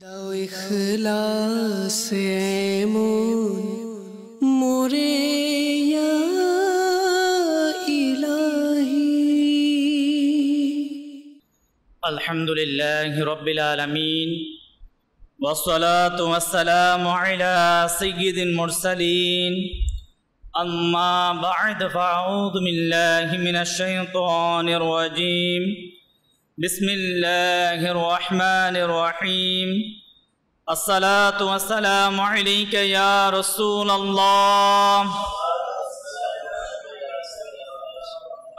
দাও ইখলাসে এমন মোরে ইয়া ইলাহি। আলহামদুলিল্লাহি রাব্বিল আলামিন ওয়াসসালাতু ওয়াসসালামু আলা সাইয়্যিদিল মুরসালিন আম্মা বা'দ ফাআউযু বিল্লাহি মিনাশ শাইতানির রাজীম বিসমিল্লাহির রহমানির রহিম আসসালাতু ওয়াসসালামু আলাইকা ইয়া রাসূলুল্লাহ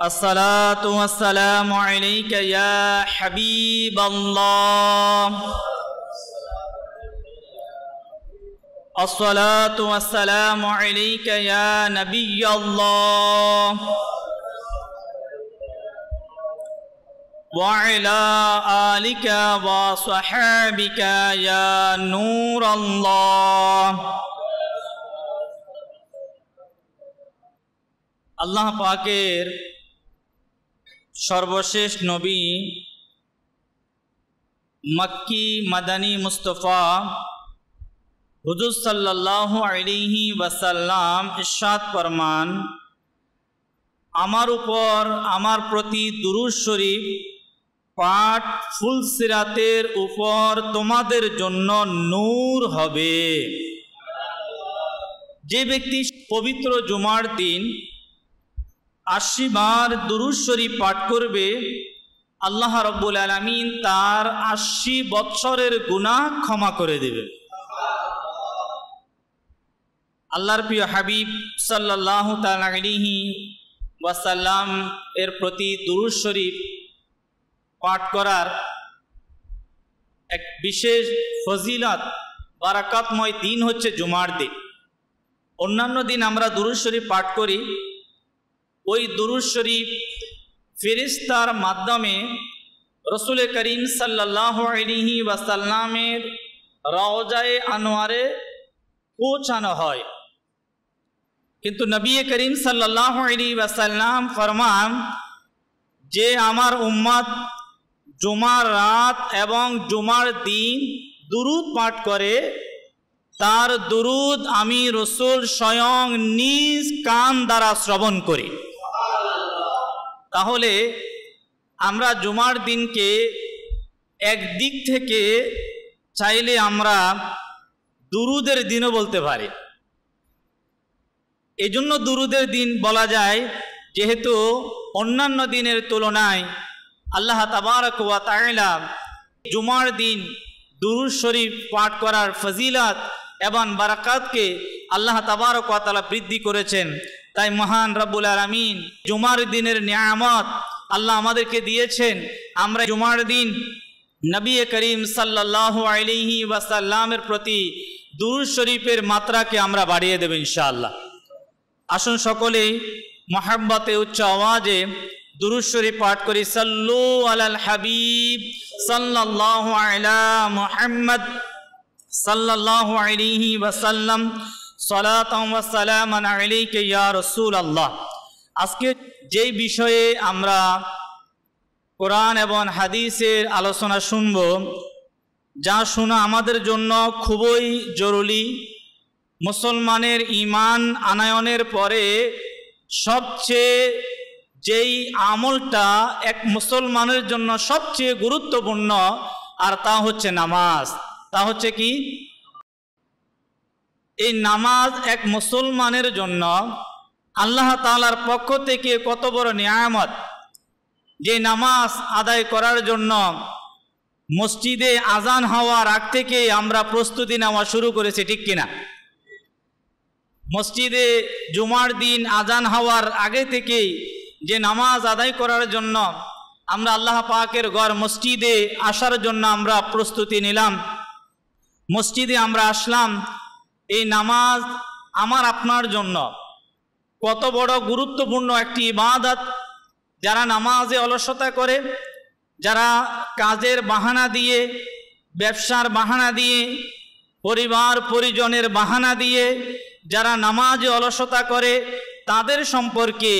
আসসালাতু ওয়াসসালামু আলাইকা ইয়া হাবিবাল্লাহ আসসালাতু ওয়াসসালামু আলাইকা ইয়া নবিয়াল্লাহ ওয়া আলা আলিকা ওয়া সাহাবিকা ইয়া নূরাল্লাহ। আল্লাহ পাকের সর্বশেষ নবী মক্কি মাদানী মুস্তফা হুজুর সাল্লাল্লাহু আলাইহি ওয়াসাল্লাম ইরশাদ ফরমান, আমার উপর আমার প্রতি দুরূদ শরীফ পাঠ ফুলসিরাতের উপর তোমাদের জন্য নূর হবে। যে ব্যক্তি পবিত্র জুমার দিন ৮০ বার দুরূদ শরীফ পাঠ করবে, আল্লাহ রাব্বুল আলামিন তার ৮০ বৎসরের গুনাহ ক্ষমা করে দেবে। আল্লাহর প্রিয় হাবিব সাল্লাল্লাহু তাআলা আলাইহি ওয়াসাল্লাম এর প্রতি দুরূদ শরীফ পাঠ করার এক বিশেষ ফজিলত বারাকাতময় দিন হচ্ছে জুমার দিন। অন্যান্য দিন আমরা দুরূদ শরীফ পাঠ করি, ওই দুরূদ শরীফ ফেরেশতার মাধ্যমে রসুল করিম সাল্লাল্লাহু আলাইহি ওয়াসাল্লামের রওজায়ে আনোয়ারে পৌঁছানো হয়। কিন্তু নবী করিম সাল্লাল্লাহু আলাইহি ওয়াসাল্লাম ফরমান যে আমার উম্মত জুমার রাত এবং জুমার দিন দুরূদ পাঠ করে, তার দুরূদ আমি রসুল স্বয়ং নিজ কান দ্বারা শ্রবণ করি। তাহলে আমরা জুমার দিনকে একদিক থেকে চাইলে আমরা দুরূদের দিনও বলতে পারি। এই জন্য দুরূদের দিন বলা যায়, যেহেতু অন্যান্য দিনের তুলনায় আল্লাহ তাবারক ওয়া তাআলা জুমার দিন দুরূদ শরীফ পাঠ করার ফজিলত এবং বারাকাতকে আল্লাহ তাবারক ওয়া তাআলা বৃদ্ধি করেছেন। তাই মহান রব্বুল আলামিন জুমার দিনের নিয়ামত আল্লাহ আমাদেরকে দিয়েছেন। আমরা জুমার দিন নবী করিম সাল্লাল্লাহু আলাইহি ওয়াসাল্লামের প্রতি দুরূদ শরীফের মাত্রাকে আমরা বাড়িয়ে দেব ইনশাআল্লাহ। আসুন সকলেই মহব্বতে উচ্চ আওয়াজে দুরূদ শরীফ পাঠ করি। সাল্লু আলাল হাবিব সাল্লাল্লাহু আলা মুহাম্মদ সাল্লাল্লাহু আলাইহি ওয়াসাল্লাম সালাতাম ওয়া সালামান আলাইকা ইয়া রাসূলুল্লাহ। আজকে যেই বিষয়ে আমরা কোরআন এবং হাদিসের আলোচনা শুনব, যা শোনা আমাদের জন্য খুবই জরুরি। মুসলমানের ঈমান আনয়নের পরে সবচেয়ে যেই আমলটা এক মুসলমানের জন্য সবচেয়ে গুরুত্বপূর্ণ, আর তা হচ্ছে নামাজ। তা হচ্ছে কি? এই নামাজ এক মুসলমানের জন্য আল্লাহ তাআলার পক্ষ থেকে কত বড় নিয়ামত, যে নামাজ আদায় করার জন্য মসজিদে আজান হওয়ার আগ থেকে আমরা প্রস্তুতি নেওয়া শুরু করেছি, ঠিক কিনা? মসজিদে জুমার দিন আজান হওয়ার আগে থেকেই যে নামাজ আদায় করার জন্য আমরা আল্লাহ পাকের ঘর মসজিদে আসার জন্য আমরা প্রস্তুতি নিলাম, মসজিদে আমরা আসলাম। এই নামাজ আমার আপনার জন্য কত বড় গুরুত্বপূর্ণ একটি ইবাদত। যারা নামাজে অলসতা করে, যারা কাজের বাহানা দিয়ে, ব্যবসার বাহানা দিয়ে, পরিবার পরিজনের বাহানা দিয়ে যারা নামাজে অলসতা করে, তাদের সম্পর্কে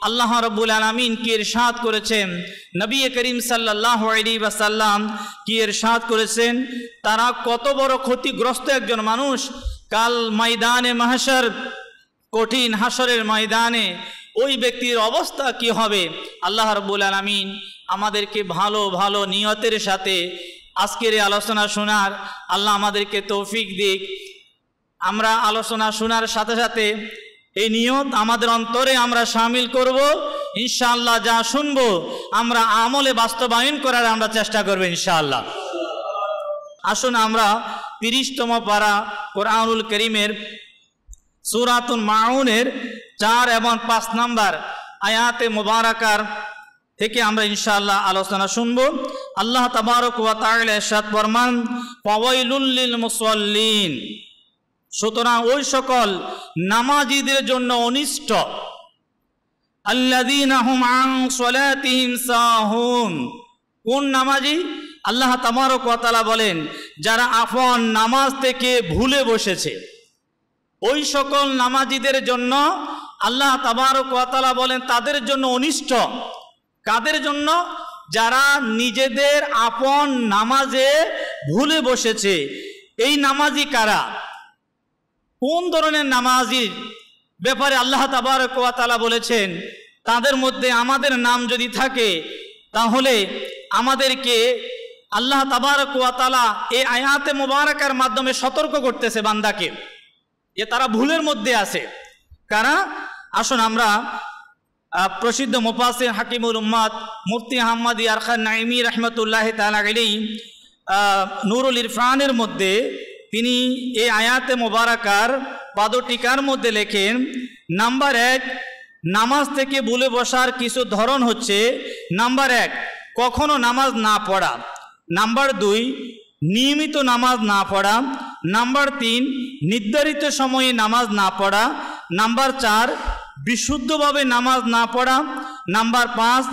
আল্লাহ রাব্বুল আলামিন কি ইরশাদ করেছেন, নবী করিম সাল্লাল্লাহু আলাইহি ওয়াসাল্লাম কি ইরশাদ করেছেন, তারা কত বড় ক্ষতিগ্রস্ত একজন মানুষ। কাল ময়দানে মাহশর, কঠিন হাসরের ময়দানে ওই ব্যক্তির অবস্থা কি হবে। আল্লাহ রাব্বুল আলামিন আমাদেরকে ভালো ভালো নিয়তের সাথে আজকের এই আলোচনা শোনার আল্লাহ আমাদেরকে তৌফিক দিক। আমরা আলোচনা শোনার সাথে সাথে এই নিয়ত আমাদের অন্তরে আমরা শামিল করব। ইনশাআল্লাহ যা শুনবো আমরা আমলে বাস্তবায়ন করার আমরা চেষ্টা করব ইনশাআল্লাহ। আসুন আমরা 30তম পারা কোরআনুল কারীমের সূরাতুল মাউনের 4 এবং 5 নম্বর আয়াতে মুবারাকার থেকে আমরা ইনশাআল্লাহ আলোচনা শুনব। আল্লাহ তাবারক ওয়া তাআলা ইরশাদ ফরমান, ফাওয়াইলুল লিল মুসাল্লিন, সুতরাং ওই সকল নামাজীদের জন্য অনিষ্ট, আল্লাযীনা হুম আন সালাতিহিম সাহুন। কোন নামাজি? আল্লাহ তাবারক ওয়া তাআলা বলেন যারা আপন নামাজ থেকে ভুলে বসেছে, ওই সকল নামাজীদের জন্য আল্লাহ তাবারক ওয়া তাআলা বলেন তাদের জন্য অনিষ্ট। কাদের জন্য? যারা নিজেদের আপন নামাজে ভুলে বসেছে। এই নামাজি কারা? কোন ধরনের নামাজির ব্যাপারে আল্লাহ তাবারক ওয়া তাআলা বলেছেন তাদের মধ্যে আমাদের নাম যদি থাকে তাহলে আমাদেরকে আল্লাহ তাবারক ওয়া তাআলা এই আয়াতে মুবারাকার মাধ্যমে সতর্ক করতেছে বান্দাকে যে তারা ভুলের মধ্যে আছে। কারা? আসুন আমরা প্রসিদ্ধ মুফাসসির হাকিমুল উম্মাত মুফতি আহমদ ইয়ারখান নাইমি রাহমাতুল্লাহি তাআলা আলাইহি নূরুল ইরফানের মধ্যে তিনি এই আয়াতে মুবারাকার পাদটিকার মধ্যে লেখেন, নাম্বার 1, নামাজ থেকে ভুলে বসার কিছু ধরন হচ্ছে, নাম্বার 1, কখনো নামাজ না পড়া, নাম্বার 2, নিয়মিত নামাজ না পড়া, নাম্বার 3, নির্ধারিত সময়ে নামাজ না পড়া, নাম্বার 4, বিশুদ্ধভাবে নামাজ না পড়া, নাম্বার 5,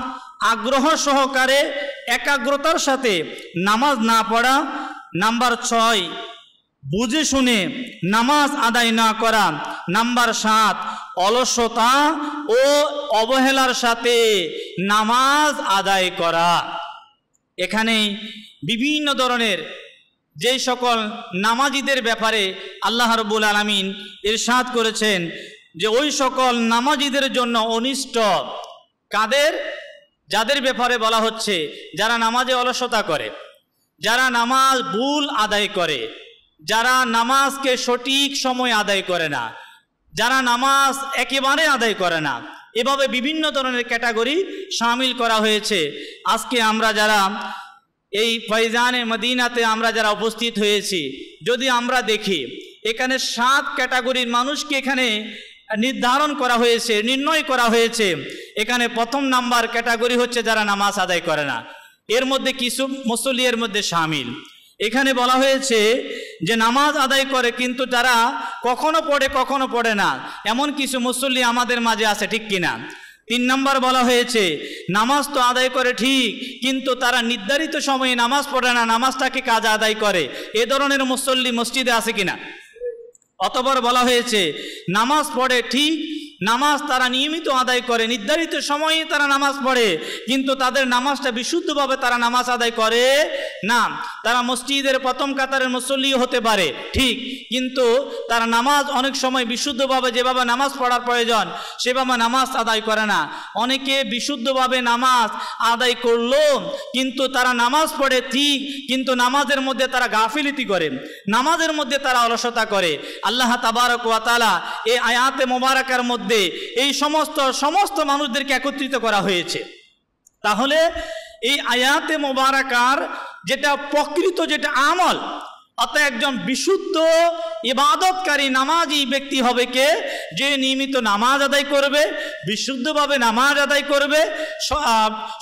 আগ্রহ সহকারে একাগ্রতার সাথে নামাজ না পড়া, নাম্বার 6, বুঝে শুনে নামাজ আদায় না করা, নাম্বার 7, অলসতা ও অবহেলার সাথে নামাজ আদায় করা। এখানে বিভিন্ন ধরনের যে সকল নামাজীদের ব্যাপারে আল্লাহ রাব্বুল আলামিন ইরশাদ করেছেন যে ওই সকল নামাজীদের জন্য অনিষ্ট। কাদের? যাদের ব্যাপারে বলা হচ্ছে যারা নামাজে অলসতা করে, যারা নামাজ ভুল আদায় করে, যারা নামাজকে সঠিক সময় আদায় করে না, যারা নামাজ একেবারে আদায় করে না, এভাবে বিভিন্ন ধরনের ক্যাটাগরি শামিল করা হয়েছে। আজকে আমরা যারা এই ফয়জানে মদিনাতে আমরা যারা উপস্থিত হয়েছি, যদি আমরা দেখি এখানে 7 ক্যাটাগরির মানুষকে এখানে নির্ধারণ করা হয়েছে, নির্ণয় করা হয়েছে। এখানে প্রথম নাম্বার ক্যাটাগরি হচ্ছে যারা নামাজ আদায় করে না, এর মধ্যে কিছু মুসল্লির মধ্যে শামিল। এখানে বলা হয়েছে যে নামাজ আদায় করে কিন্তু যারা কখনো পড়ে কখনো পড়ে না, এমন কিছু মুসল্লি আমাদের মাঝে আছে, ঠিক কিনা? 3 নাম্বার বলা হয়েছে নামাজ তো আদায় করে ঠিক কিন্তু তারা নির্ধারিত সময়ে নামাজ পড়ে না, নামাজটাকে কাজা আদায় করে। এ ধরনের মুসল্লি মসজিদে আছে কিনা? অতঃপর বলা হয়েছে নামাজ পড়ে ঠিক, নামাজ তারা নিয়মিত আদায় করে, নির্ধারিত সময়ে তারা নামাজ পড়ে কিন্তু তাদের নামাজটা বিশুদ্ধভাবে তারা নামাজ আদায় করে না। তারা মসজিদের প্রথম কাতারের মুসল্লি হতে পারে ঠিক, কিন্তু তারা নামাজ অনেক সময় বিশুদ্ধভাবে যেভাবে নামাজ পড়ার প্রয়োজন সেভাবে নামাজ আদায় করে না। অনেকে বিশুদ্ধভাবে নামাজ আদায় করলো কিন্তু তারা নামাজ পড়ে ঠিক কিন্তু নামাজের মধ্যে তারা গাফিলতি করে, নামাজের মধ্যে তারা অলসতা করে। আল্লাহ তাবারক ওয়া তাআলা এই আয়াতে মুবারাকার মধ্যে এই সমস্ত মানুষদেরকে একত্রিত করা হয়েছে। তাহলে এই আয়াতে মুবারাকার যেটা প্রকৃত যেটা আমল, অর্থাৎ একজন বিশুদ্ধ ইবাদতকারী নামাজি ব্যক্তি হবে কে? যে নিয়মিত নামাজ আদায় করবে, বিশুদ্ধভাবে নামাজ আদায় করবে,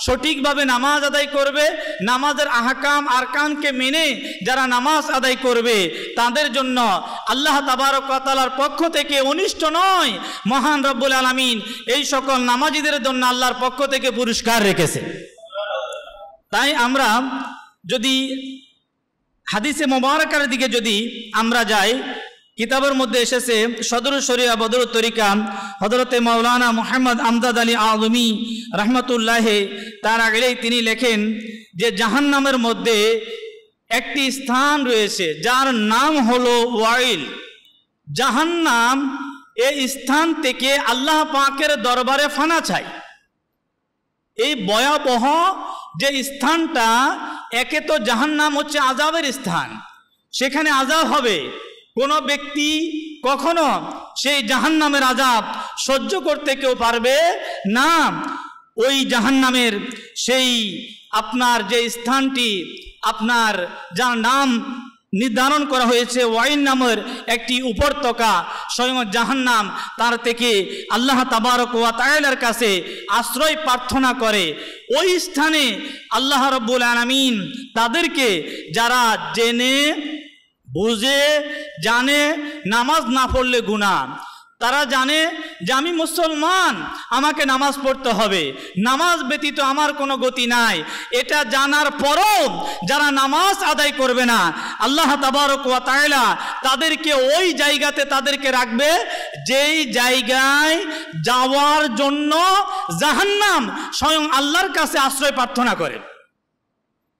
সঠিকভাবে নামাজ আদায় করবে, নামাজের আহকাম আরকানকে মেনে যারা নামাজ আদায় করবে তাদের জন্য আল্লাহ তাবারক ওয়া তাআলার পক্ষ থেকে অনিষ্ট নয়, মহান রব্বুল আলামিন এই সকল নামাজিদের জন্য আল্লাহর পক্ষ থেকে পুরস্কার রেখেছে। তাই আমরা যদি হাদিসে মুবারাকার দিকে যদি আমরা যাই কিতাবের মধ্যে এসেছে সদরুল শরিয়া বদরুত তরিকা হযরতে মাওলানা মুহাম্মদ আমজাদ আলী আযমি রাহমাতুল্লাহ তার আগেই তিনি লেখেন যে জাহান্নামের মধ্যে একটি স্থান রয়েছে যার নাম হলো ওয়াইল। জাহান্নাম এই স্থান থেকে আল্লাহ পাকের দরবারে ফানা চায়। এই ভয়াবহ যে স্থানটা, একে তো জাহান্নাম হচ্ছে আযাবের স্থান, সেখানে আযাব হবে। কোনো ব্যক্তি কখনো সেই জাহান্নামের আযাব সহ্য করতে কেউ পারবে না। ওই জাহান্নামের সেই আপনার যে স্থানটি, আপনার যার নাম নির্ধারণ করা হয়েছে ওয়াইন নামের একটি উপত্যকা, স্বয়ং জাহান্নাম তার থেকে আল্লাহ তাবারক ওয়া তাআলার কাছে আশ্রয় প্রার্থনা করে। ওই স্থানে আল্লাহ রাব্বুল আলামিন তাদেরকে, যারা জেনে বুঝে জানে নামাজ না পড়লে গুনাহ, তারা জানে যে আমি মুসলমান, আমাকে নামাজ পড়তে হবে, নামাজ ব্যতীত আমার কোনো গতি নাই, এটা জানার পরও যারা নামাজ আদায় করবে না, আল্লাহ তাবারক ওয়া তাআলা তাদেরকে ওই জায়গাতে তাদেরকে রাখবে যেই জায়গায় যাওয়ার জন্য জাহান্নাম স্বয়ং আল্লাহর কাছে আশ্রয় প্রার্থনা করে।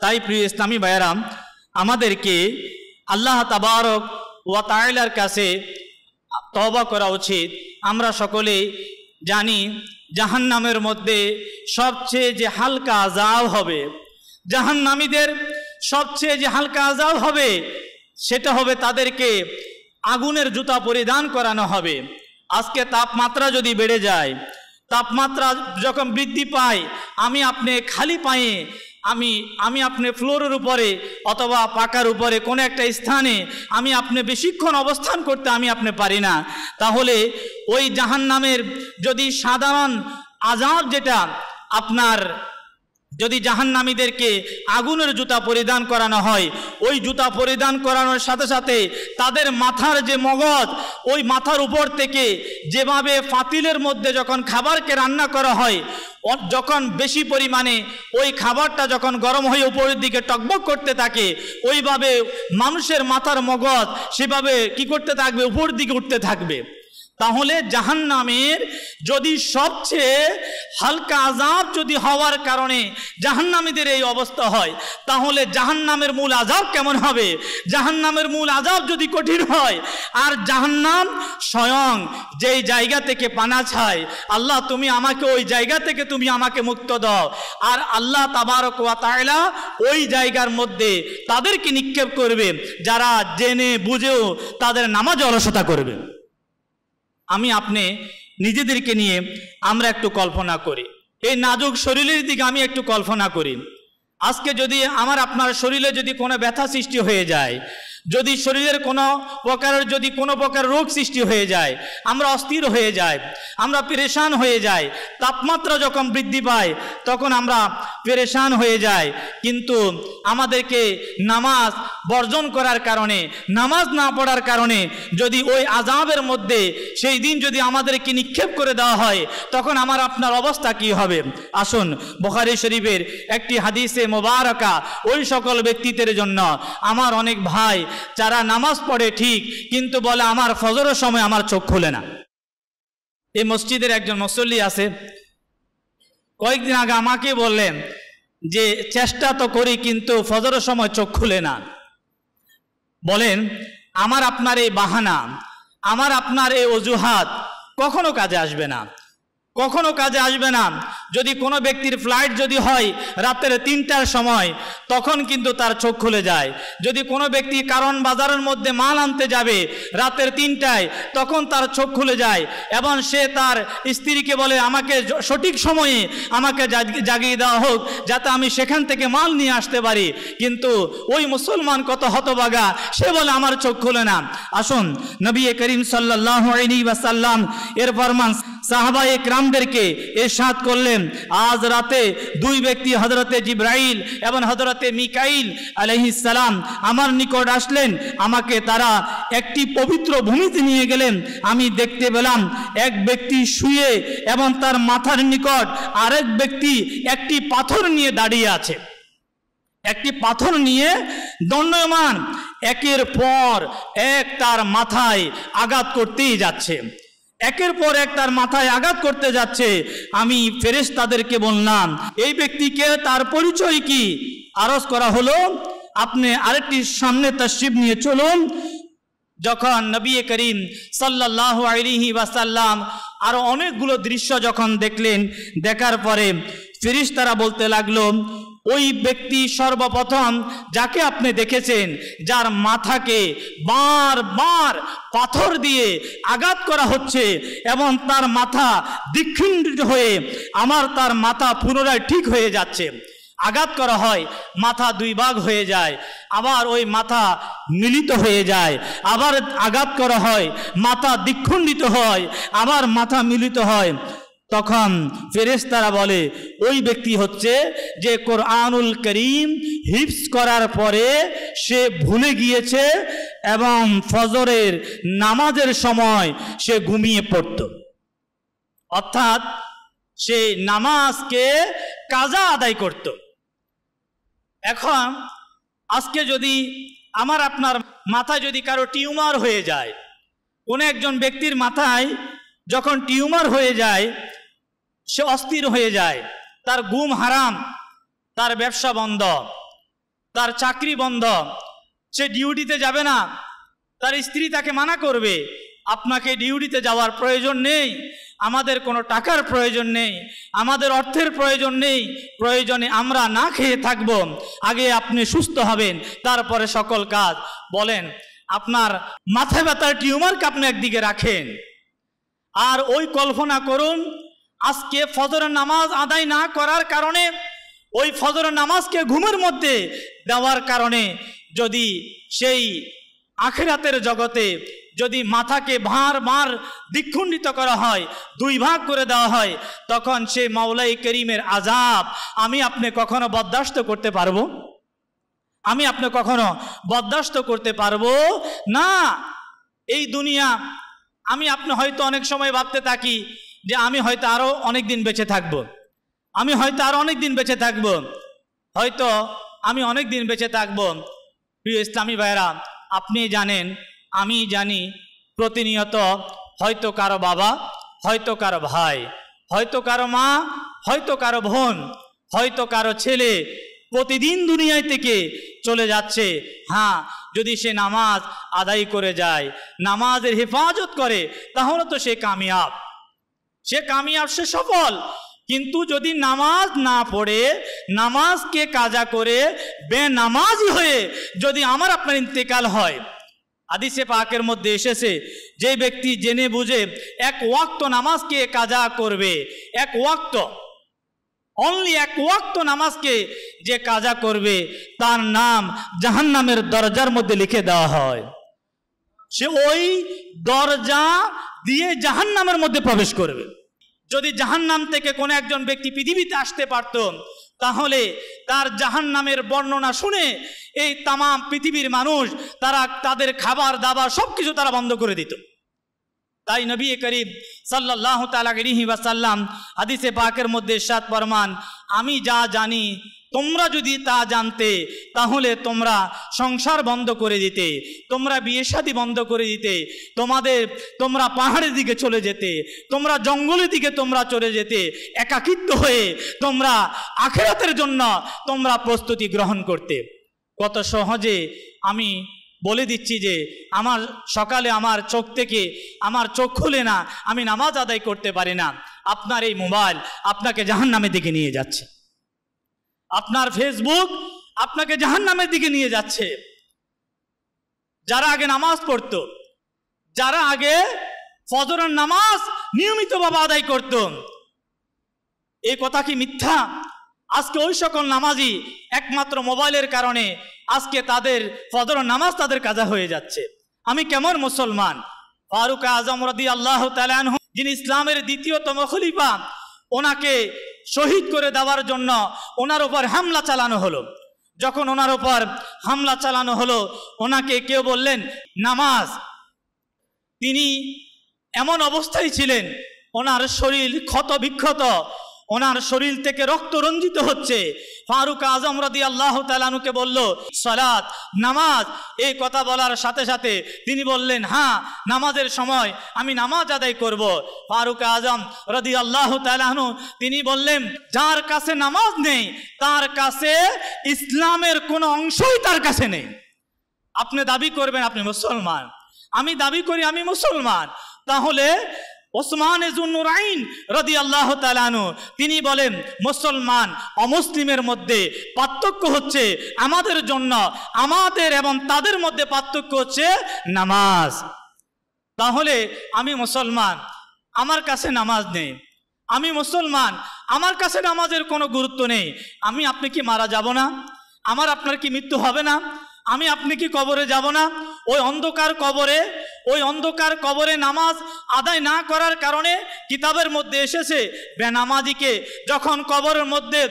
তাই প্রিয় ইসলামী ভাইয়েরা, আমাদেরকে আল্লাহ তাবারক ওয়া তাআলার কাছে তওবা করা উচিত। আমরা সকলেই জানি জাহান্নামের মধ্যে সবচেয়ে যে হালকা আযাব হবে, জাহান্নামীদের সবচেয়ে যে হালকা আযাব হবে, সেটা হবে তাদেরকে আগুনের জুতা পরিধান করানো হবে। আজকে তাপমাত্রা যদি বেড়ে যায়, তাপমাত্রা যখন বৃদ্ধি পায়, আমি আপনি খালি পায়ে আমি আপনি ফ্লোরের উপরে অথবা পাকার উপরে কোনো একটা স্থানে আমি আপনি বেশিক্ষণ অবস্থান করতে আমি আপনি পারি না। তাহলে ওই জাহান্নামের যদি সাধারণ আযাব যেটা আপনার, যদি জাহান্নামীদেরকে আগুনের জুতা পরিধান করানো হয়, ওই জুতা পরিধান করানোর সাথে সাথে তাদের মাথার যে মগজ, ওই মাথার উপর থেকে যেভাবে পাতিলের মধ্যে যখন খাবারকে রান্না করা হয়, যখন বেশি পরিমাণে ওই খাবারটা যখন গরম হয়ে উপরের দিকে টকবক করতে থাকে, ওইভাবে মানুষের মাথার মগজ সেভাবে কি করতে থাকবে, উপরের দিকে উঠতে থাকবে। তাহলে জাহান্নামের যদি সবচেয়ে হালকা আযাব যদি হওয়ার কারণে জাহান্নামীদের এই অবস্থা হয়, তাহলে জাহান্নামের মূল আযাব কেমন হবে? জাহান্নামের মূল আযাব যদি কঠিন হয়, আর জাহান্নাম স্বয়ং যেই জায়গা থেকে পানা চায়, আল্লাহ তুমি আমাকে ওই জায়গা থেকে তুমি আমাকে মুক্ত দাও, আর আল্লাহ তাবারক ওয়া তাআলা ওই জায়গার মধ্যে তাদেরকে নিক্ষেপ করবে যারা জেনে বুঝেও তাদের নামাজ অলসতা করবে। আমি আপনি নিজেদেরকে নিয়ে আমরা একটু কল্পনা করি, এই নাজুক শরীরের দিকে আমি একটু কল্পনা করি। আজকে যদি আমার আপনার শরীরে যদি কোনো ব্যথা সৃষ্টি হয়ে যায়, যদি শরীরের কোনো প্রকার রোগ সৃষ্টি হয়ে যায়, আমরা অস্থির হয়ে যাই, আমরা পেরেশান হয়ে যাই। তাপমাত্রা যখন বৃদ্ধি পায় তখন আমরা পেরেশান হয়ে যাই। কিন্তু আমাদেরকে নামাজ বর্জন করার কারণে, নামাজ না পড়ার কারণে যদি ওই আযাবের মধ্যে সেই দিন যদি আমাদেরকে নিক্ষেপ করে দেওয়া হয়, তখন আমার আপনার অবস্থা কি হবে? আসুন, বুখারী শরীফের একটি হাদিসে মোবারকা ওই সকল ব্যক্তিদের জন্য, আমার অনেক ভাই যারা নামাজ পড়ে ঠিক, কিন্তু বলে আমার ফজরের সময় আমার চোখ খুলে না। এই মসজিদের একজন মুসল্লি আছে, কয়েকদিন আগে আমাকে বললেন যে চেষ্টা তো করি কিন্তু ফজরের সময় চোখ খুলে না। বলেন, আমার আপনার এই বাহানা, আমার আপনার এই অজুহাত কখনো কাজে আসবে না, কখনো কাজে আসবে না। যদি কোনো ব্যক্তির ফ্লাইট যদি হয় রাতের 3টার সময়, তখন কিন্তু তার চোখ খুলে যায়। যদি কোনো ব্যক্তি কারণ বাজারের মধ্যে মাল আনতে যাবে রাতের 3টায়, তখন তার চোখ খুলে যায় এবং সে তার স্ত্রীকে বলে আমাকে সঠিক সময়ে আমাকে জাগিয়ে দেওয়া হোক যাতে আমি সেখান থেকে মাল নিয়ে আসতে পারি। কিন্তু ওই মুসলমান কত হতভাগা, সে বলে আমার চোখ খুলে না। আসুন, নবী করিম সাল্লাল্লাহু আলাইহি ওয়াসাল্লাম এর ফরমান সাহাবায়ে কিরামদেরকে ইরশাদ করলেন, আজ রাতে 2 ব্যক্তি হযরতে জিবরাইল এবং হযরতে মিকাইল আলাইহিস সালাম আমার নিকট আসলেন। আমাকে তারা একটি পবিত্র ভূমিতে নিয়ে গেলেন। আমি দেখতে পেলাম এক ব্যক্তি শুয়ে এবং তার মাথার নিকট আরেক ব্যক্তি একটি পাথর নিয়ে দাঁড়িয়ে আছে। একটি পাথর নিয়ে দণ্ডায়মান একের পর এক তার মাথায় আঘাত করতেই যাচ্ছে, একের পর এক তার মাথায় আঘাত করতে যাচ্ছে। আমি ফেরেশতাদেরকে বললাম, এই ব্যক্তিকে তার পরিচয় কি? আরজ করা হলো, আপনি আরেকটি সামনে তাশরিফ নিয়ে চলুন। যখন নবী করিম সাল্লাল্লাহু আলাইহি ওয়াসাল্লাম আরো অনেকগুলো দৃশ্য যখন দেখলেন, দেখার পরে ফেরেশতারা বলতে লাগলো, ওই ব্যক্তি সর্বপ্রথম যাকে আপনি দেখেছেন, যার মাথাকে বারবার পাথর দিয়ে আঘাত করা হচ্ছে এবং তার মাথা দ্বিখণ্ডিত হয়ে তার মাথা পুনরায় ঠিক হয়ে যাচ্ছে। আঘাত করা হয়, মাথা দুই ভাগ হয়ে যায়, আবার ওই মাথা মিলিত হয়ে যায়, আবার আঘাত করা হয়, মাথা দ্বিখণ্ডিত হয়, আবার মাথা মিলিত হয়। তখন ফেরেশতারা বলে, ওই ব্যক্তি হচ্ছে যে কোরআনুল করিম হিফজ করার পরে সে ভুলে গিয়েছে এবং ফজরের নামাজের সময় সে ঘুমিয়ে পড়ত, অর্থাৎ সে নামাজকে কাজা আদায় করত। এখন আজকে যদি আমার আপনার মাথায় যদি কারো টিউমার হয়ে যায়, কোনো একজন ব্যক্তির মাথায় যখন টিউমার হয়ে যায়, সে অস্থির হয়ে যায়, তার ঘুম হারাম, তার ব্যবসা বন্ধ, তার চাকরি বন্ধ, সে ডিউটিতে যাবে না, তার স্ত্রী তাকে মানা করবে, আপনাকে ডিউটিতে যাওয়ার প্রয়োজন নেই, আমাদের কোনো টাকার প্রয়োজন নেই, আমাদের অর্থের প্রয়োজন নেই, প্রয়োজনে আমরা না খেয়ে থাকব, আগে আপনি সুস্থ হবেন, তারপরে সকল কাজ। বলেন, আপনার মাথা ব্যথার টিউমারকে আপনি একদিকে রাখেন, আর ওই কল্পনা করুন আজকে ফজরের নামাজ আদায় না করার কারণে, ওই ফজরের নামাজকে ঘুমের মধ্যে দেওয়ার কারণে যদি সেই আখিরাতের জগতে যদি মাথাকে বারবার দ্বিখণ্ডিত করা হয়, দুই ভাগ করে দেওয়া হয়, তখন সে মাওলাই করিমের আযাব আমি আপনি কখনো বরদাস্ত করতে পারবো? আমি আপনি কখনো বরদাস্ত করতে পারবো না। এই দুনিয়া, আমি আপনি হয়তো অনেক সময় ভাবতে থাকি যে আমি হয়তো আরো অনেক দিন বেঁচে থাকবো, আমি হয়তো আরো অনেক দিন বেঁচে থাকবো, হয়তো আমি অনেক দিন বেঁচে থাকবো। প্রিয় ইসলামী ভাইরা, আপনি জানেন, আমি জানি, প্রতিনিয়ত হয়তো কারো বাবা, হয়তো কারো ভাই, হয়তো কারো মা, হয়তো কারো বোন, হয়তো কারো ছেলে প্রতিদিন দুনিয়া থেকে চলে যাচ্ছে। হ্যাঁ, যদি সে নামাজ আদায় করে যায়, নামাজের হেফাজত করে, তাহলে তো সে কামিয়াব, সে কামিয়াব, সে সফল। কিন্তু যদি নামাজ না পড়ে, নামাজকে কাজা করে বেনামাজি হয়ে যদি আমার আপনার ইন্তেকাল হয়, হাদিসে পাকের মধ্যে এসেছে, যে ব্যক্তি জেনে বুঝে এক ওয়াক্ত নামাজকে কাজা করবে, এক ওয়াক্ত, অনলি এক ওয়াক্ত নামাজকে যে কাজা করবে, তার নাম জাহান্নামের দরজার মধ্যে লিখে দেওয়া হয়, সে ওই দরজা দিয়ে জাহান্নামের মধ্যে প্রবেশ করবে। যদি জাহান্নাম থেকে কোনো একজন ব্যক্তি পৃথিবীতে আসতে পারত, তাহলে তার জাহান্নামের বর্ণনা শুনে এই তাম পৃথিবীর মানুষ তারা তাদের খাবার দাবার সবকিছু তারা বন্ধ করে দিত। তাই নবী করিম সাল্লাল্লাহু তাআলা আলাইহি ওয়াসাল্লাম হাদিসে পাকের মধ্যে ইরশাদ ফরমান, আমি যা জানি তোমরা যদি তা জানতে, তাহলে তোমরা সংসার বন্ধ করে দিতে, তোমরা বিয়ে শাদী বন্ধ করে দিতে, তোমরা পাহাড়ের দিকে চলে যেতে, তোমরা জঙ্গলের দিকে তোমরা চলে যেতে, একাকিত্ব হয়ে তোমরা আখিরাতের জন্য তোমরা প্রস্তুতি গ্রহণ করতে। কত সহজে আমি বলে দিচ্ছি যে আমার সকালে আমার চোখ থেকে আমার চোখ খুলে না, আমি নামাজ আদায় করতে পারি না, আপনার এই মোবাইল আপনাকে জাহান্নামের দিকে নিয়ে যাচ্ছে, আপনার ফেসবুক আপনাকে জাহান্নামের দিকে নিয়ে যাচ্ছে। যারা আগে নামাজ পড়তো, যারা আগে ফজরের নামাজ নিয়মিতভাবে আদায় করত, এই কথা কি মিথ্যা? আজকে ওই সকল নামাজি একমাত্র মোবাইলের কারণে আজকে তাদের ফজরের নামাজ তাদের কাজা হয়ে যাচ্ছে। আমি কেমন মুসলমান? ফারুক আজম রাদিয়াল্লাহু তাআলা আনহু, যিনি ইসলামের দ্বিতীয়তম খলিফা, ওনাকে শহীদ করে দেওয়ার জন্য ওনার উপর হামলা চালানো হলো। যখন ওনার উপর হামলা চালানো হলো, ওনাকে কেউ বললেন নামাজ। তিনি এমন অবস্থায় ছিলেন, ওনার শরীর ক্ষত বিক্ষত, ওনার শরীর থেকে রক্ত রঞ্জিত হচ্ছে। ফারুক আজম রাদিয়াল্লাহু তাআলা আনহুকে বলল, সালাত, নামাজ। এই কথা বলার সাথে সাথে তিনি বললেন, হ্যাঁ, নামাজের সময় আমি নামাজ আদায় করব। ফারুক আজম রাদিয়াল্লাহু তাআলা আনহু তিনি বললেন, যার কাছে নামাজ নেই তার কাছে ইসলামের কোনো অংশই তার কাছে নেই। আপনি দাবি করবেন আপনি মুসলমান, আমি দাবি করি আমি মুসলমান, তাহলে ওসমান যুন্নুরাইন রাদিয়াল্লাহু তাআলা আনহু তিনি বলেন, মুসলমান অমুসলিমের মধ্যে পার্থক্য হচ্ছে আমাদের জন্য, আমাদের এবং তাদের মধ্যে পার্থক্য হচ্ছে নামাজ। তাহলে আমি মুসলমান, আমার কাছে নামাজ নেই, আমি মুসলমান, আমার কাছে নামাজের কোনো গুরুত্ব নেই। আমি আপনি কি মারা যাব না? আমার আপনার কি মৃত্যু হবে না? আমি আপনি কি কবরে যাব না? ওই অন্ধকার কবরে নামাজ আদায় না করার কারণে কিতাবের মধ্যে এসেছে, বেনামাজিকে যখন কবরের মধ্যে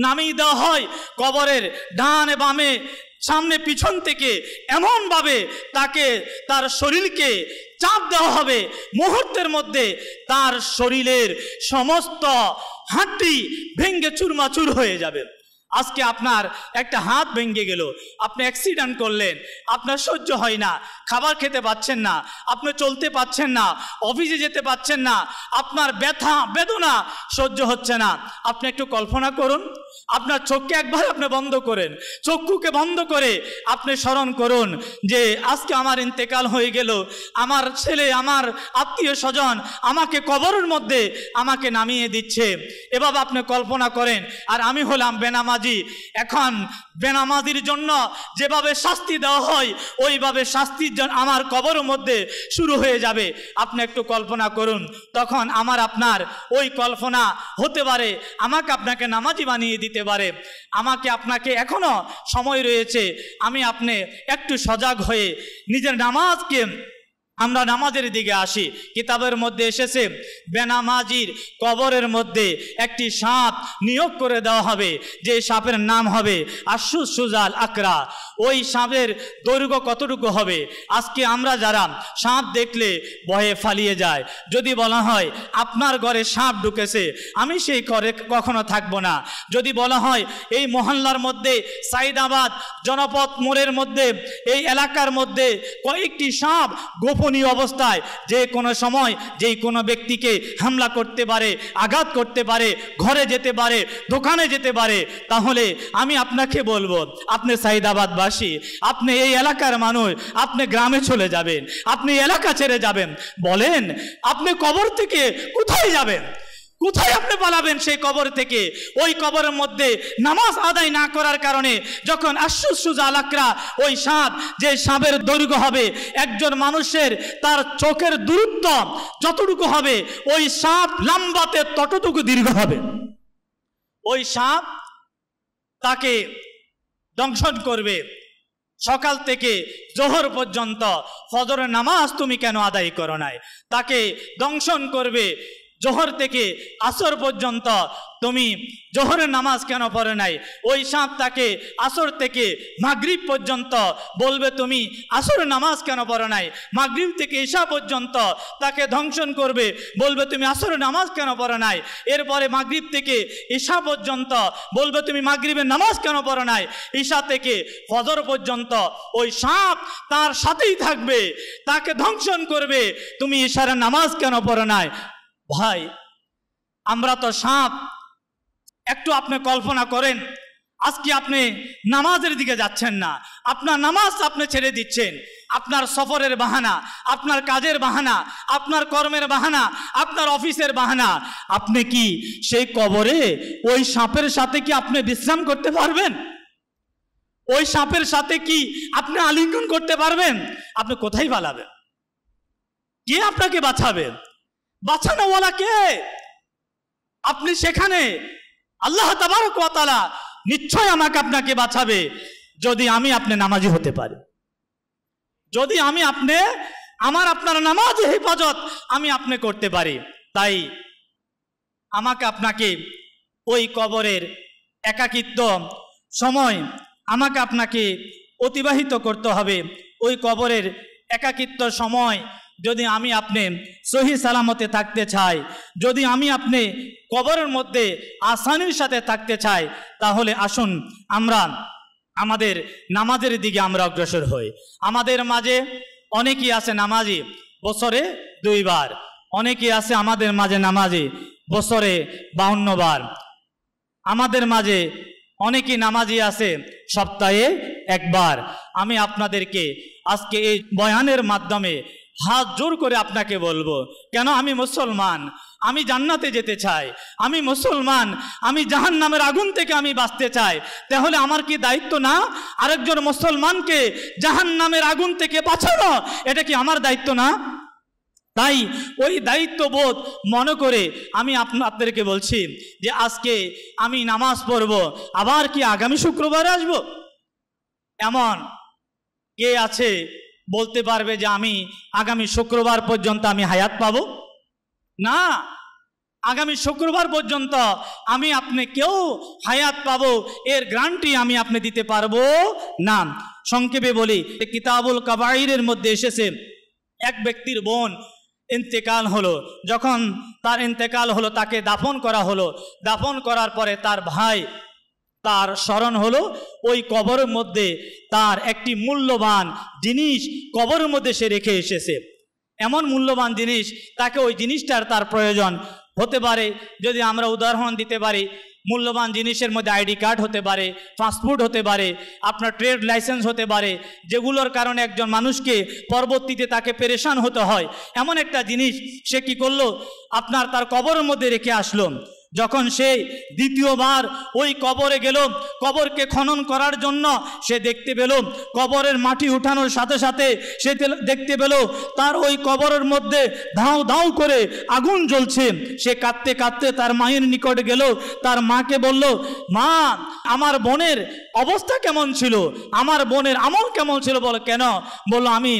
নামিয়ে দেওয়া হয়, কবরের ডানে বামে সামনে পিছন থেকে এমনভাবে তাকে তার শরীরকে চাপ দেওয়া হবে, মুহূর্তের মধ্যে তার শরীরের সমস্ত হাড়টি ভেঙে চুরমাচুর হয়ে যাবে। আজকে আপনার একটা হাত ভেঙে গেল, আপনি অ্যাক্সিডেন্ট করলেন, আপনার সহ্য হয় না, খাবার খেতে পাচ্ছেন না, আপনি চলতে পাচ্ছেন না, অফিসে যেতে পাচ্ছেন না, আপনার ব্যথা বেদনা সহ্য হচ্ছে না। আপনি একটু কল্পনা করুন, আপনার চোখকে একবার আপনি বন্ধ করেন, চক্ষুকে বন্ধ করে আপনি স্মরণ করুন যে আজকে আমার ইন্তেকাল হয়ে গেল, আমার ছেলে, আমার আত্মীয় স্বজন আমাকে কবরের মধ্যে আমাকে নামিয়ে দিচ্ছে। এভাবে আপনি কল্পনা করেন। আর আমি হলাম বেনামাজি। এখন বেনামাজির জন্য যেভাবে শাস্তি দেওয়া হয় ওইভাবে শাস্তির জন্য আমার কবরের মধ্যে শুরু হয়ে যাবে। আপনি একটু কল্পনা করুন, তখন আমার আপনার ওই কল্পনা হতে পারে আমাকে আপনাকে নামাজি বানিয়ে দিতে পারে। আমাকে আপনাকে এখনো সময় রয়েছে, আমি আপনি একটু সজাগ হয়ে নিজের নামাজকে আমরা নামাজের দিকে আসি। কিতাবের মধ্যে এসেছে বেনামাজির কবরের মধ্যে একটি সাপ নিয়োগ করে দেওয়া হবে, যে সাপের নাম হবে আশুসুজাল আকরা। ওই সাপের দৈর্ঘ্য কতটুকু হবে? আজকে আমরা যারা সাপ দেখলে ভয়ে পালিয়ে যায়, যদি বলা হয় আপনার ঘরে সাপ ঢুকেছে, আমি সেই ঘরে কখনো থাকবো না। যদি বলা হয় এই মহল্লার মধ্যে সাইদাবাদ জনপদ মোড়ের মধ্যে এই এলাকার মধ্যে কয়েকটি সাপ গোপনীয় অবস্থায় যে কোনো সময় যেই কোনো ব্যক্তিকে হামলা করতে পারে, আঘাত করতে পারে, ঘরে যেতে পারে, দোকানে যেতে পারে, তাহলে আমি আপনাকে বলবো আপনি সাইদাবাদবাসী, আপনি এই এলাকার মানুষ, আপনি গ্রামে চলে যাবেন, আপনি এলাকা ছেড়ে যাবেন। বলেন আপনি কবর থেকে কোথায় যাবেন? কোথায় আপনি পালাবেন সেই কবর থেকে? ওই কবরের মধ্যে নামাজ আদায় না করার কারণে যখন আশুসুজাল আকরা, ওই সাপ, যে সাপের দৈর্ঘ্য হবে একজন মানুষের তার চোখের দূরত্ব যতটুকু হবে, ওই সাপ লম্বাতে ততটুকু দীর্ঘ হবে। ওই সাপ তাকে দংশন করবে সকাল থেকে জোহর পর্যন্ত। ফজরের নামাজ তুমি কেন আদায় করো নাই? তাকে দংশন করবে জোহর থেকে আসর পর্যন্ত, তুমি জোহরের নামাজ কেন পড়ে নাই? ওই সাপ তাকে আসর থেকে মাগরিব পর্যন্ত বলবে তুমি আসরের নামাজ কেন পড়ো নাই? মাগরিব থেকে ঈশা পর্যন্ত তাকে ধ্বংসন করবে, বলবে তুমি আসরের নামাজ কেন পড়ো নাই? এরপরে মাগরিব থেকে ঈশা পর্যন্ত বলবে তুমি মাগরিবের নামাজ কেন পড়ো নাই? ঈশা থেকে ফজর পর্যন্ত ওই সাপ তার সাথেই থাকবে, তাকে ধ্বংসন করবে, তুমি ঈশার নামাজ কেন পড়ো নাই? ভাই, আমরা তো সাপ। একটু আপনি কল্পনা করেন, আজকে আপনি নামাজের দিকে যাচ্ছেন না, আপনার নামাজ আপনি ছেড়ে দিচ্ছেন, আপনার সফরের বাহানা, আপনার কাজের বাহানা, আপনার কর্মের বাহানা, আপনার অফিসের বাহানা। আপনি কি সেই কবরে ওই সাপের সাথে কি আপনি বিশ্রাম করতে পারবেন? ওই সাপের সাথে কি আপনি আলিঙ্গন করতে পারবেন? আপনি কোথায় পালাবেন? কে আপনাকে বাঁচাবে? বাঁচানোওয়ালা কে? আপনি সেখানে আল্লাহ তাবারক ওয়া তাআলা নিশ্চয় আমাকে আপনাকে বাঁচাবে যদি আমি আপনি নামাজি হতে পারি, যদি আমি আপনি আপনার নামাজে হেফাজত আমি আপনি করতে পারি। তাই আমাকে আপনাকে ওই কবরের একাকিত্ব সময় আমাকে আপনাকে অতিবাহিত করতে হবে। ওই কবরের একাকিত্ব সময় যদি আমি আপনি সহি সালামতে থাকতে চাই, যদি আমি আপনি কবরের মধ্যে আসানির সাথে থাকতে চাই, তাহলে আসুন আমরা আমাদের নামাজের দিকে আমরা অগ্রসর হই। আমাদের মাঝে অনেকেই আছে নামাজি বছরে 2 বার, অনেকেই আছে আমাদের মাঝে নামাজি বছরে 52 বার, আমাদের মাঝে অনেকেই নামাজি আছে সপ্তাহে 1 বার। আমি আপনাদেরকে আজকে এই বয়ানের মাধ্যমে হাত জোর করে আপনাকে বলবো, কেন আমি মুসলমান, আমি জান্নাতে যেতে চাই, আমি মুসলমান, আমি জাহান্নামের আগুন থেকে আমি বাঁচতে চাই, তাহলে আমার কি দায়িত্ব না আরেকজন মুসলমানকে জাহান্নামের আগুন থেকে বাঁচানো? এটা কি আমার দায়িত্ব না? তাই ওই দায়িত্ববোধ মনে করে আমি আপনাদেরকে বলছি যে আজকে আমি নামাজ পড়ব, আবার কি আগামী শুক্রবারে আসব? এমন কে আছে বলতে পারবে যে আমি আগামী শুক্রবার পর্যন্ত আমি হায়াত পাব? না, আগামী শুক্রবার পর্যন্ত আমি আপনি কেউ হায়াত পাবো এর গ্যারান্টি আমি আপনি দিতে পারবো না। সংক্ষেপে বলি, কিতাবুল কাবাইরের মধ্যে এসেছে এক ব্যক্তির বোন ইন্তেকাল হলো। যখন তার ইন্তেকাল হলো, তাকে দাফন করা হলো। দাফন করার পরে তার ভাই তার স্মরণ হলো ওই কবরের মধ্যে তার একটি মূল্যবান জিনিস কবরের মধ্যে সে রেখে এসেছে। এমন মূল্যবান জিনিস, তাকে ওই জিনিসটার তার প্রয়োজন হতে পারে। যদি আমরা উদাহরণ দিতে পারি, মূল্যবান জিনিসের মধ্যে আইডি কার্ড হতে পারে, পাসপোর্ট হতে পারে, আপনার ট্রেড লাইসেন্স হতে পারে, যেগুলোর কারণে একজন মানুষকে পরবর্তীতে তাকে পেরেশান হতে হয়। এমন একটা জিনিস সে কি করলো, আপনার তার কবরের মধ্যে রেখে আসলো। যখন সে দ্বিতীয়বার ওই কবরে গেল, কবরকে খনন করার জন্য, সে দেখতে পেল কবরের মাটি উঠানোর সাথে সাথে সে দেখতে পেল তার ওই কবরের মধ্যে ধাউ ধাউ করে আগুন জ্বলছে। সে কাঁদতে কাঁদতে তার মায়ের নিকটে গেল, তার মাকে বলল, মা, আমার বোনের অবস্থা কেমন ছিল, আমার বোনের আমল কেমন ছিল? বলো কেন? বলল, আমি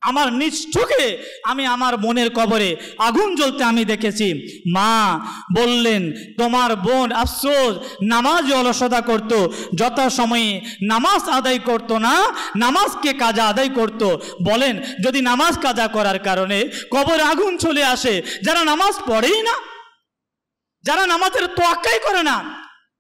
আমার নিজ চোখে আমি আমার বোনের কবরে আগুন জ্বলতে আমি দেখেছি। মা বললেন, তোমার বোন আফসোস নামাজে অলসতা করত, যথাসময়ে নামাজ আদায় করত না, নামাজকে কাজা আদায় করত। বলেন, যদি নামাজ কাজা করার কারণে কবরে আগুন চলে আসে, যারা নামাজ পড়েই না, যারা নামাজের তোয়াক্কাই করে না,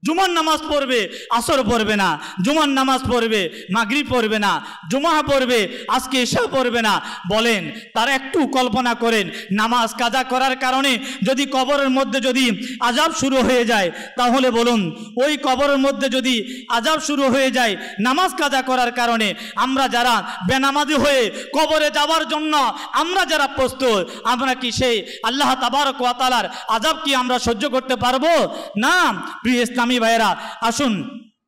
জুমার নামাজ পড়বে, আসর পড়বে না, জুমার নামাজ পড়বে, মাগরিব পড়বে না, জুমা পড়বে, আজকে ঈশা পড়বে না, বলেন তারা একটু কল্পনা করেন, নামাজ কাজা করার কারণে যদি কবরের মধ্যে যদি আযাব শুরু হয়ে যায়, তাহলে বলুন ওই কবরের মধ্যে যদি আযাব শুরু হয়ে যায় নামাজ কাজা করার কারণে, আমরা যারা বেনামাজি হয়ে কবরে যাওয়ার জন্য আমরা যারা প্রস্তুত, আমরা কি সেই আল্লাহ তাবারক ওয়া তাআলার আযাব কি আমরা সহ্য করতে পারবো? না। প্রিয় ইসলামী ভাইরা, আসুন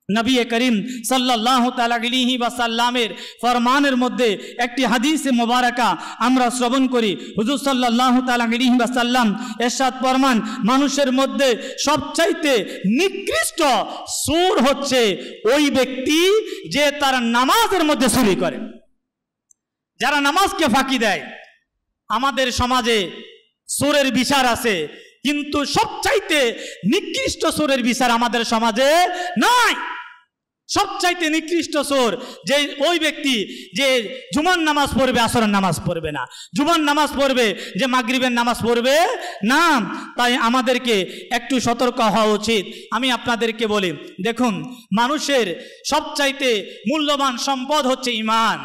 নবী করিম সাল্লাল্লাহু তাআলা আলাইহি ওয়াসাল্লামের ফরমানের মধ্যে একটি হাদিসে মোবারকা আমরা শ্রবণ করি। হুজুর সাল্লাল্লাহু তাআলা আলাইহি ওয়াসাল্লাম ইরশাদ ফরমান, মানুষের মধ্যে সবচাইতে নিকৃষ্ট চোর হচ্ছে ওই ব্যক্তি যে তার নামাজের মধ্যে চুরি করে, যারা নামাজকে ফাঁকি দেয়। আমাদের সমাজে চোরের বিচার আছে, কিন্তু সবচাইতে নিকৃষ্ট চোরের বিচার আমাদের সমাজে নাই। সবচাইতে নিকৃষ্ট চোর যে ওই ব্যক্তি যে জুমার নামাজ পড়বে, আসরের নামাজ পড়বে না, জুমার নামাজ পড়বে, যে মাগরিবের নামাজ পড়বে না। তাই আমাদেরকে একটু সতর্ক হওয়া উচিত। আমি আপনাদেরকে বলি, দেখুন, মানুষের সবচাইতে মূল্যবান সম্পদ হচ্ছে ঈমান।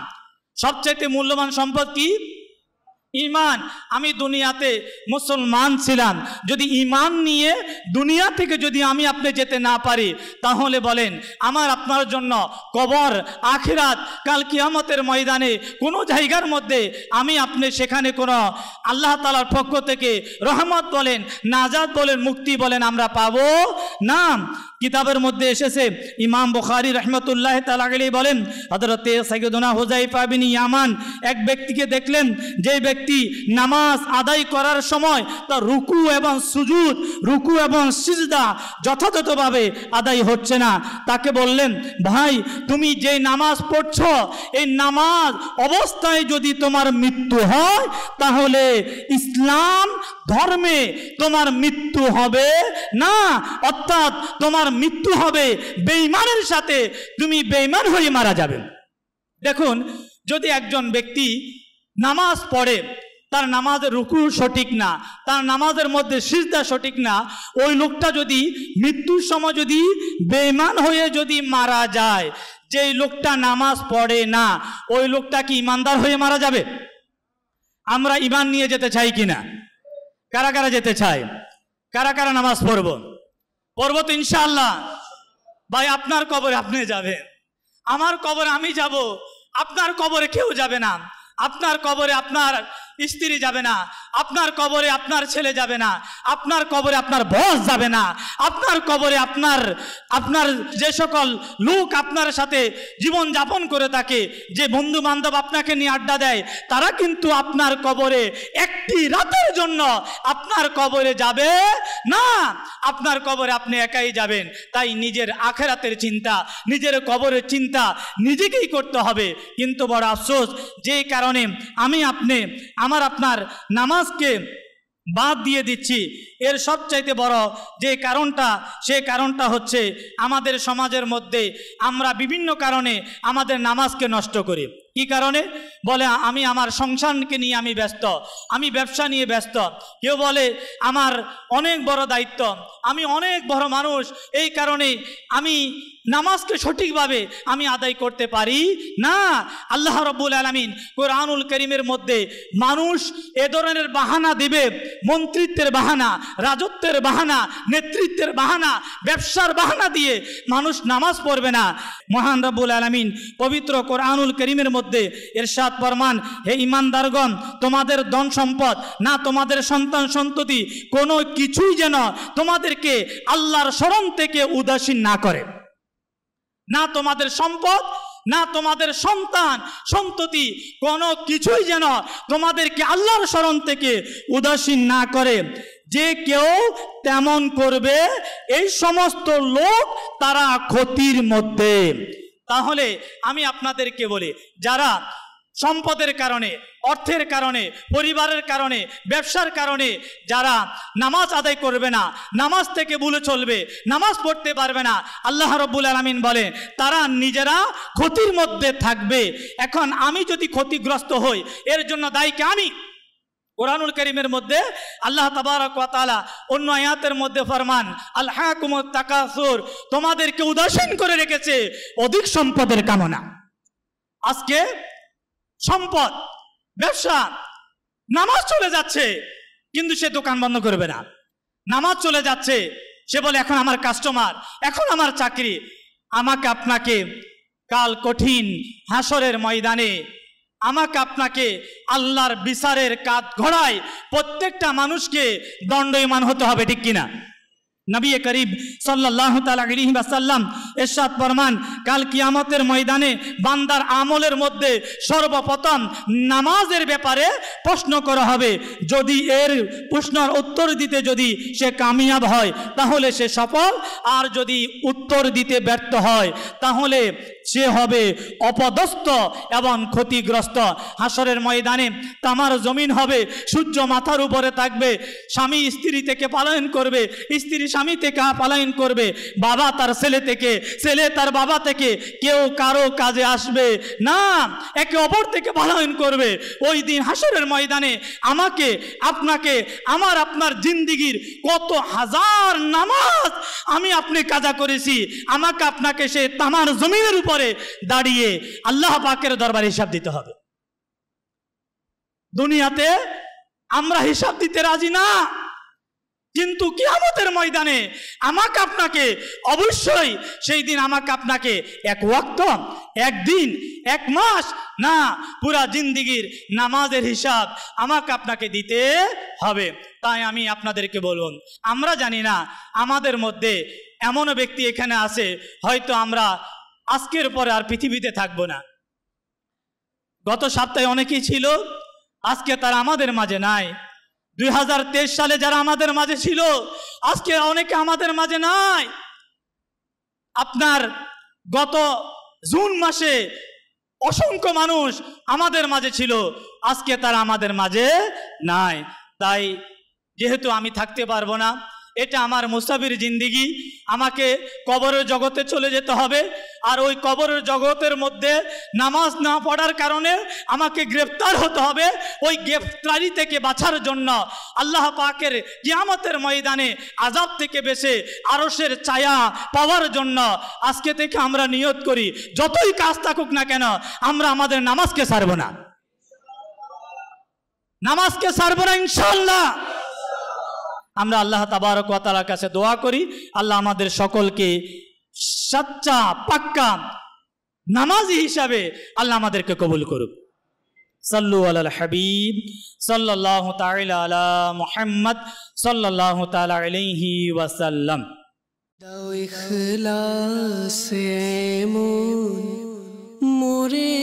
সবচাইতে মূল্যবান সম্পদ কি? ঈমান। আমি দুনিয়াতে মুসলমান ছিলাম, যদি ঈমান নিয়ে দুনিয়া থেকে যদি আমি আপনি যেতে না পারি, তাহলে বলেন আমার আপনার জন্য কবর, আখিরাত, কাল কিয়ামতের ময়দানে কোনো জায়গার মধ্যে আমি আপনি সেখানে কোনো আল্লাহ তাআলার পক্ষ থেকে রহমত বলেন, নাজাত বলেন, মুক্তি বলেন আমরা পাবো না। কিতাবের মধ্যে এসেছে, ইমাম বুখারী রাহমাতুল্লাহ তাআলা আলাইহি বলেন, হযরতে সাইয়্যিদুনা হুযায়ফা বিন ইয়ামান এক ব্যক্তিকে দেখলেন, যে ব্যক্তি নামাজ আদায় করার সময় তার রুকু এবং সুজুদ, রুকু এবং সিজদা যথাযথভাবে আদায় হচ্ছে না। তাকে বললেন, ভাই, তুমি যে নামাজ পড়ছো, এই নামাজ অবস্থায় যদি তোমার মৃত্যু হয়, তাহলে ইসলাম ধর্মে তোমার মৃত্যু হবে না, অর্থাৎ তোমার মৃত্যু হবে বেঈমানের সাথে, তুমি বেঈমান হয়ে মারা যাবে। দেখুন, যদি একজন ব্যক্তি নামাজ পড়ে, তার নামাজের রুকু সঠিক না, তার নামাজের মধ্যে সিজদা সঠিক না, ওই লোকটা যদি মৃত্যুর সময় যদি বেঈমান হয়ে যদি মারা যায়, যেই লোকটা নামাজ পড়ে না ওই লোকটা কি ইমানদার হয়ে মারা যাবে? আমরা ইমান নিয়ে যেতে চাই কিনা? কারা কারা যেতে চাই? কারা কারা নামাজ পড়বো তো ইনশাআল্লাহ? ভাই আপনার কবরে আপনি যাবেন, আমার কবরে আমি যাব, আপনার কবরে কেউ যাবে না। আপনার কবরে আপনার স্ত্রী যাবে না, আপনার কবরে আপনার ছেলে যাবে না, আপনার কবরে আপনার বস যাবে না, আপনার কবরে আপনার যে সকল লোক আপনার সাথে জীবন যাপন করে থাকে, যে বন্ধু বান্ধব আপনাকে নিয়ে আড্ডা দেয়, তারা কিন্তু আপনার কবরে একটি রাতের জন্য আপনার কবরে যাবে না। আপনার কবরে আপনি একাই যাবেন। তাই নিজের আখিরাতের চিন্তা, নিজের কবরের চিন্তা নিজেকেই করতে হবে। কিন্তু বড় আফসোস, যে কারণে আমি আপনি আমার আপনার নামাজকে বাদ দিয়ে দিচ্ছি, এর সবচাইতে বড় যে কারণটা, সে কারণটা হচ্ছে আমাদের সমাজের মধ্যে আমরা বিভিন্ন কারণে আমাদের নামাজকে নষ্ট করি। কি কারণে? বলে আমি আমার সংসারকে নিয়ে আমি ব্যস্ত, আমি ব্যবসা নিয়ে ব্যস্ত। কেউ বলে আমার অনেক বড় দায়িত্ব, আমি অনেক বড় মানুষ, এই কারণে আমি নামাজকে সঠিকভাবে আমি আদায় করতে পারি না। আল্লাহ রাব্বুল আলামিন কোরআনুল কারীমের মধ্যে মানুষ এ ধরনের বাহানা দিবে, মন্ত্রিত্বের বাহানা, রাজত্বের বাহানা, নেতৃত্বের বাহানা, ব্যবসার বাহানা দিয়ে মানুষ নামাজ পড়বে না। মহান রাব্বুল আলামিন পবিত্র কোরআনুল কারীমের মধ্যে ইরশাদ ফরমান, হে ঈমানদারগণ, তোমাদের ধন সম্পদ না তোমাদের সন্তান সন্ততি কোনো কিছুই যেন তোমাদেরকে আল্লাহর স্মরণ থেকে উদাসীন না করে। না তোমাদের সম্পদ, না তোমাদের সন্তান সন্ততি কোনো কিছুই যেন তোমাদেরকে আল্লাহর স্মরণ থেকে উদাসীন না করে। যে কেউ তেমন করবে, এই সমস্ত লোক তারা ক্ষতির মধ্যে। তাহলে আমি আপনাদেরকে বলি, যারা সম্পদের কারণে, অর্থের কারণে, পরিবারের কারণে, ব্যবসার কারণে যারা নামাজ আদায় করবে না, নামাজ থেকে ভুলে চলবে, নামাজ পড়তে পারবে না, আল্লাহ রাব্বুল আলামিন বলে তারা নিজেরা ক্ষতির মধ্যে থাকবে। এখন আমি যদি ক্ষতিগ্রস্ত হই, এর জন্য দায়ী কে? আমি। কোরআনুল কারীমের মধ্যে আল্লাহ তাবারক ওয়া তাআলা অন্য আয়াতের মধ্যে ফরমান, আলহাকুমুত তাকাসুর, তোমাদেরকে উদাসীন করে রেখেছে অধিক সম্পদের কামনা। আজকে সম্পদ, ব্যবসা, নামাজ চলে যাচ্ছে কিন্তু সে দোকান বন্ধ করবে না। নামাজ চলে যাচ্ছে, সে বলে এখন আমার কাস্টমার, এখন আমার চাকরি। আমাকে আপনাকে কাল কঠিন হাসরের ময়দানে আমাকে আপনাকে আল্লাহর বিচারের কাঠ ঘোড়ায় প্রত্যেকটা মানুষকে দণ্ডায়মান হতে হবে, ঠিক কিনা? নবী করিম সাল্লাল্লাহু তাআলা আলাইহি ওয়াসাল্লাম ইরশাদ ফরমান, কাল কিয়ামতের ময়দানে বান্দার আমলের মধ্যে সর্বপ্রথম নামাজের ব্যাপারে প্রশ্ন করা হবে। যদি এর প্রশ্নের উত্তর দিতে যদি সে কামিয়াব হয় তাহলে সে সফল, আর যদি উত্তর দিতে ব্যর্থ হয় তাহলে সে হবে অপদস্থ এবং ক্ষতিগ্রস্ত। হাসরের ময়দানে তামার জমিন হবে, সূর্য মাথার উপরে থাকবে, স্বামী স্ত্রী থেকে পলায়ন করবে, স্ত্রী স্বামী থেকে পলায়ন করবে, বাবা তার ছেলে থেকে, ছেলে তার বাবা থেকে, কেউ কারো কাজে আসবে না, একে অপর থেকে পলায়ন করবে। ওই দিন হাসরের ময়দানে আমাকে আপনাকে, আমার আপনার জিন্দিগির কত হাজার নামাজ আমি আপনি কাজা করেছি, আমাকে আপনাকে সে তামার জমিনের উপরে দাঁড়িয়ে আল্লাহ পাকের দরবারে হিসাব দিতে হবে। দুনিয়াতে আমরা হিসাব দিতে রাজি না, কিন্তু কিয়ামতের ময়দানে আমাকে আপনাকে অবশ্যই সেই দিন আমাকে আপনাকে এক ওয়াক্ত, একদিন, এক মাস না, পুরা জিন্দিগির নামাজের হিসাব আমাকে আপনাকে দিতে হবে। তাই আমি আপনাদেরকে বলুন, আমরা জানি না আমাদের মধ্যে এমন ব্যক্তি এখানে আছে হয়তো আমরা আজকের পরে আর পৃথিবীতে থাকবো না। গত সপ্তাহে অনেকেই ছিল, আজকে তারা আমাদের মাঝে নাই। 2023 সালে যারা আমাদের মাঝে ছিল, আজকে অনেকে আমাদের মাঝে নাই। আপনার গত জুন মাসে অসংখ্য মানুষ আমাদের মাঝে ছিল, আজকে তারা আমাদের মাঝে নাই। তাই যেহেতু আমি থাকতে পারবো না, এটা আমার মুসাফির জিন্দিগি, আমাকে কবরের জগতে চলে যেতে হবে। আর ওই কবরের জগতের মধ্যে নামাজ না পড়ার কারণে আমাকে গ্রেফতার হতে হবে। ওই গ্রেফতারি থেকে বাঁচার জন্য আল্লাহ পাকের কিয়ামতের ময়দানে আযাব থেকে বেঁচে আরশের ছায়া পাওয়ার জন্য আজকে থেকে আমরা নিয়ত করি, যতই কাজ থাকুক না কেন আমরা আমাদের নামাজকে ছাড়ব না, নামাজকে ছাড়ব না ইনশাআল্লাহ। আমরা আল্লাহ তাবারক ওয়া তাআলার কাছে দোয়া করি, আল্লাহ আমাদের সকলকে সচ্চা পাক্কা নামাজি হিসাবে আল্লাহ আমাদেরকে কবুল করুক। সাল্লু আলাল হাবিব সাল্লাল্লাহু তাআলা আলা মুহাম্মদ সাল্লাল্লাহু তাআলা আলাইহি ওয়াসাল্লাম। দাও ইখলাসে এমন মোরে